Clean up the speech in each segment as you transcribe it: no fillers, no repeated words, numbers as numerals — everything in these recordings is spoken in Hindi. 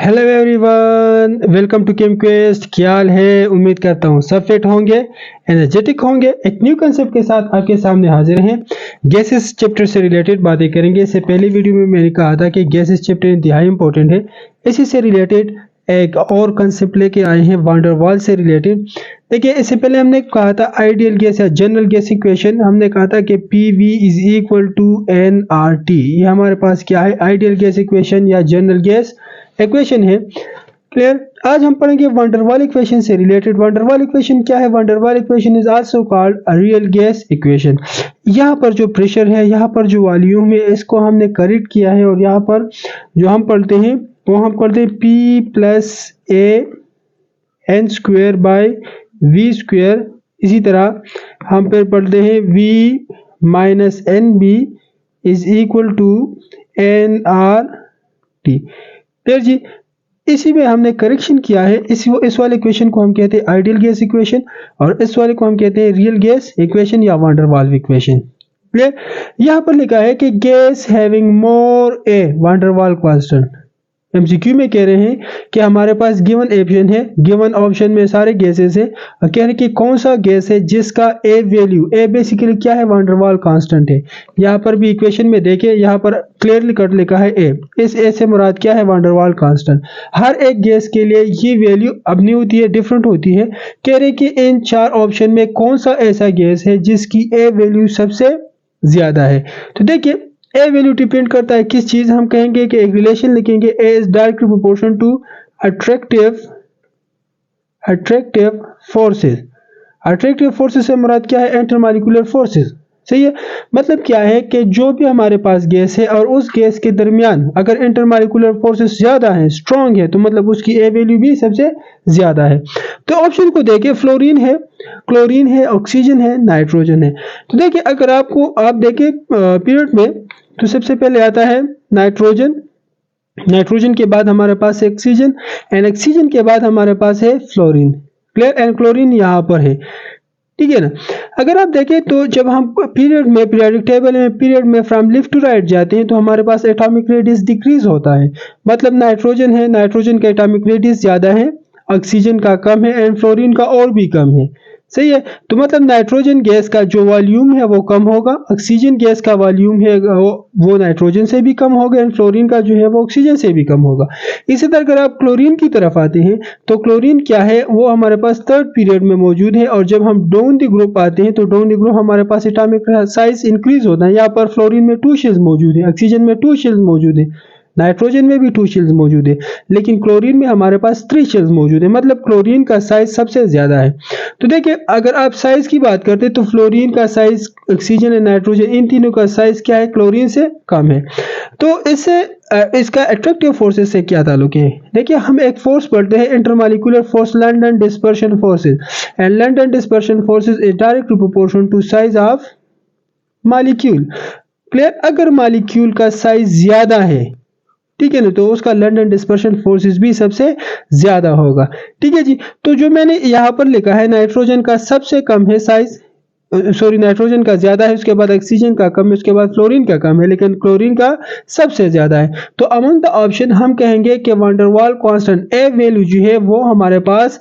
Hello everyone, welcome to ChemQuest. क्या हाल है? उम्मीद करता हूँ सब फिट होंगे, एनर्जेटिक होंगे। एक न्यू कंसेप्ट के साथ आपके सामने हाजिर हैं। गैसेस चैप्टर से रिलेटेड बातें करेंगे। इससे पहली वीडियो में मैंने कहा था कि गैसेस चैप्टर इंतहाई इंपॉर्टेंट है। इसी से रिलेटेड एक और कंसेप्ट लेके आए हैं, वान डेर वाल्स से रिलेटेड। देखिए, इससे पहले हमने कहा था आइडियल गैस या जनरल गैस इक्वेशन। हमने कहा था कि PV is equal to nRT। ये हमारे पास क्या है? आइडियल गैस इक्वेशन या जनरल गैस इक्वेशन है। क्लियर? आज हम पढ़ेंगे वान डेर वाल इक्वेशन से रिलेटेड। वान डेर वाल इक्वेशन क्या है? Van der Waal equation is also called a real gas equation. यहाँ पर जो प्रेशर है, यहाँ पर जो वॉल्यूम है, इसको हमने करेक्ट किया है और यहाँ पर जो हम पढ़ते हैं वो हम पढ़ते हैं P plus A N square by V square. इसी तरह हम फिर पढ़ते हैं V minus N B is equal to nRT। फिर जी इसी में हमने करेक्शन किया है। इस वाले इक्वेशन को हम कहते हैं आइडियल गैस इक्वेशन और इस वाले को हम कहते हैं रियल गैस इक्वेशन या वान डेर वाल्स इक्वेशन। क्लियर? यहाँ पर लिखा है कि गैस हैविंग मोर ए वान डेर वाल्स कांस्टेंट। MCQ में कह रहे हैं कि हमारे पास गिवन ऑप्शन है, गिवन ऑप्शन में सारे गैसेस है और कह रहे हैं कि कौन सा गैस है जिसका ए वैल्यू, ए बेसिकली क्या है? वान डेर वाल्स कांस्टेंट है। यहाँ पर भी इक्वेशन में देखें, यहाँ पर क्लियरली कट लिखा है ए। इस ए से मुराद क्या है? Van der Waals constant. हर एक गैस के लिए ये वैल्यू अपनी होती है, डिफरेंट होती है। कह रहे कि इन चार ऑप्शन में कौन सा ऐसा गैस है जिसकी ए वैल्यू सबसे ज्यादा है। तो देखिए, ए वैल्यू डिपेंड करता है किस चीज। हम कहेंगे कि एक रिलेशन लिखेंगे, A is directly proportional to attractive forces. Attractive forces से मुराद क्या है? Intermolecular forces. सही है? मतलब क्या है कि जो भी हमारे पास गैस है और उस गैस के दरमियान अगर इंटरमॉलिक्यूलर फोर्सेस ज्यादा है, स्ट्रॉन्ग है, तो मतलब उसकी ए वैल्यू भी सबसे ज्यादा है। तो ऑप्शन को देखिए, फ्लोरीन है, क्लोरीन है, ऑक्सीजन है, नाइट्रोजन है। तो देखिए, अगर आप देखें पीरियड में, तो सबसे पहले आता है नाइट्रोजन। नाइट्रोजन के बाद हमारे पास है ऑक्सीजन एंड ऑक्सीजन के बाद हमारे पास है फ्लोरीन। क्लियर? एंड क्लोरीन यहाँ पर है। ठीक है ना? अगर आप देखें तो जब हम पीरियडिक टेबल में पीरियड में फ्रॉम लेफ्ट टू राइट जाते हैं तो हमारे पास एटॉमिक रेडियस डिक्रीज होता है। मतलब नाइट्रोजन है, नाइट्रोजन का एटॉमिक रेडियस ज्यादा है, ऑक्सीजन का कम है एंड फ्लोरीन का और भी कम है। सही है? तो मतलब नाइट्रोजन गैस का जो वॉल्यूम है वो कम होगा, ऑक्सीजन गैस का वॉल्यूम है वो नाइट्रोजन से भी कम होगा एंड फ्लोरीन का जो है वो ऑक्सीजन से भी कम होगा। इसी तरह अगर आप क्लोरीन की तरफ आते हैं तो क्लोरीन क्या है? वो हमारे पास थर्ड पीरियड में मौजूद है और जब हम डाउन द ग्रुप आते हैं तो डाउन द ग्रुप हमारे पास एटॉमिक साइज इंक्रीज होता है। यहाँ पर फ्लोरीन में 2 शेल्स मौजूद है, ऑक्सीजन में 2 शेल्स मौजूद है, नाइट्रोजन में भी 2 शेल्स मौजूद है, लेकिन क्लोरीन में हमारे पास 3 शेल्स मौजूद है। मतलब क्लोरीन का साइज सबसे ज्यादा है। तो देखिए, अगर आप साइज की बात करते हैं तो फ्लोरीन का साइज, ऑक्सीजन और नाइट्रोजन, इन तीनों का साइज क्या है? क्लोरीन से कम है। तो इससे इसका अट्रैक्टिव फोर्सेस से क्या ताल्लुक है? देखिए, हम एक फोर्स पढ़ते हैं, intermolecular force, London dispersion forces. And London dispersion forces is directly proportional to size of molecule. Clear? अगर मॉलिक्यूल का साइज ज्यादा है, ठीक है ना, तो उसका लंडन डिस्पर्शन फोर्सेस भी सबसे ज्यादा होगा। ठीक है जी। तो जो मैंने यहाँ पर लिखा है, नाइट्रोजन का सबसे कम है साइज, नाइट्रोजन का ज्यादा है, उसके बाद ऑक्सीजन का कम है, उसके बाद फ्लोरीन का कम है, लेकिन क्लोरीन का सबसे ज्यादा है। तो अमंग द ऑप्शन हम कहेंगे कि वान डेर वाल्स कांस्टेंट ए वैल्यू जो है वो हमारे पास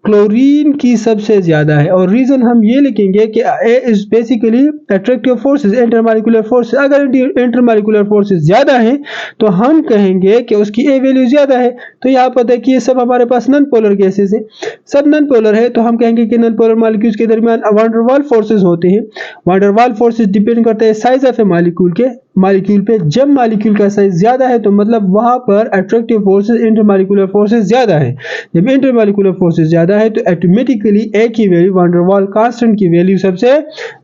क्लोरीन की सबसे ज्यादा है। और रीजन हम ये लिखेंगे कि A is basically attractive forces, intermolecular forces. अगर इंटरमॉलिक्यूलर फोर्सेस ज्यादा है तो हम कहेंगे कि उसकी ए वैल्यू ज्यादा है। तो यहाँ पर देखिए, सब हमारे पास नॉन पोलर गैसेस है, सब नॉन पोलर है, तो हम कहेंगे कि नॉन पोलर मॉलिक्यूल्स के दरमियान वान डेर वाल्स फोर्सेस होते हैं। Van der Waals forces depend करते हैं साइज ऑफ ए मॉलिक्यूल पे। जब मॉलिक्यूल का साइज ज्यादा है तो मतलब वहां पर अट्रैक्टिव फोर्सेस, इंटरमॉलिक्यूलर फोर्सेस ज्यादा है। जब इंटरमॉलिक्यूलर फोर्सेस ज्यादा है तो ऑटोमेटिकली ए की वैल्यू, वान डेर वाल्स कांस्टेंट की वैल्यू सबसे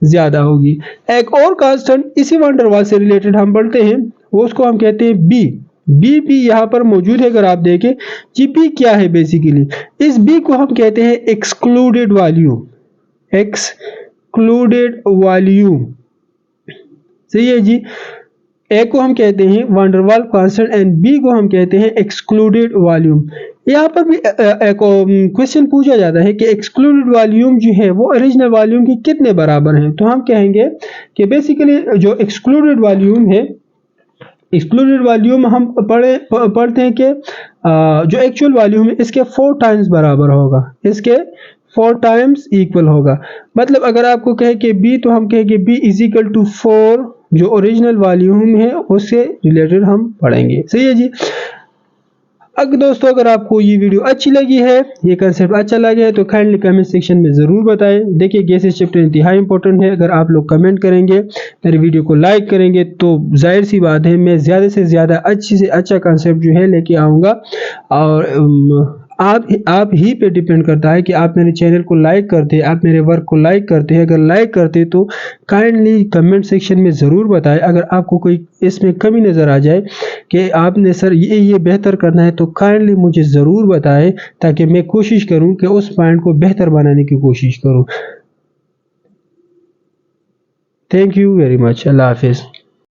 ज्यादा होगी। एक और कांस्टेंट इसी वान डेर वाल्स से रिलेटेड हम पढ़ते हैं, वो उसको हम कहते हैं बी। बी भी यहाँ पर मौजूद है। अगर आप देखें जी, बी क्या है? बेसिकली इस बी को हम कहते हैं एक्सक्लूडेड वॉल्यूम। Excluded volume. सही है जी। ए को हम कहते हैं van der Waals constant and B को हम कहते हैं एक्सक्लूडेड वॉल्यूम। यहाँ पर भी एक क्वेश्चन पूछा जाता है कि एक्सक्लूडेड वॉल्यूम जो है वो ओरिजिनल वॉल्यूम के कितने बराबर है? तो हम कहेंगे कि बेसिकली जो एक्सक्लूडेड वॉल्यूम है, एक्सक्लूडेड वॉल्यूम हम पढ़ते हैं कि जो एक्चुअल वॉल्यूम है इसके 4 टाइम्स बराबर होगा, इसके 4 टाइम्स इक्वल होगा। मतलब अगर आपको कहे कि बी, तो हम कहेंगे बी इज इक्वल टू 4, जो ओरिजिनल वॉल्यूम है उससे रिलेटेड हम पढ़ेंगे। सही है जी। अगर दोस्तों अगर आपको ये वीडियो अच्छी लगी है, ये कंसेप्ट अच्छा लगे है, तो काइंडली कमेंट सेक्शन में ज़रूर बताएं। देखिए गैसेस चैप्टर इंतहाई इंपॉर्टेंट है। अगर आप लोग कमेंट करेंगे, मेरे वीडियो को लाइक करेंगे, तो जाहिर सी बात है मैं ज़्यादा से ज़्यादा अच्छी से अच्छा कंसेप्ट जो है लेके आऊँगा। और आप ही पे डिपेंड करता है कि आप मेरे चैनल को लाइक करते हैं, आप मेरे वर्क को लाइक करते हैं। अगर लाइक करते हैं तो काइंडली कमेंट सेक्शन में ज़रूर बताएं। अगर आपको कोई इसमें कमी नज़र आ जाए कि आपने सर ये बेहतर करना है, तो काइंडली मुझे ज़रूर बताएं, ताकि मैं कोशिश करूं कि उस पॉइंट को बेहतर बनाने की कोशिश करूं। Thank you very much. अल्लाह हाफिज़।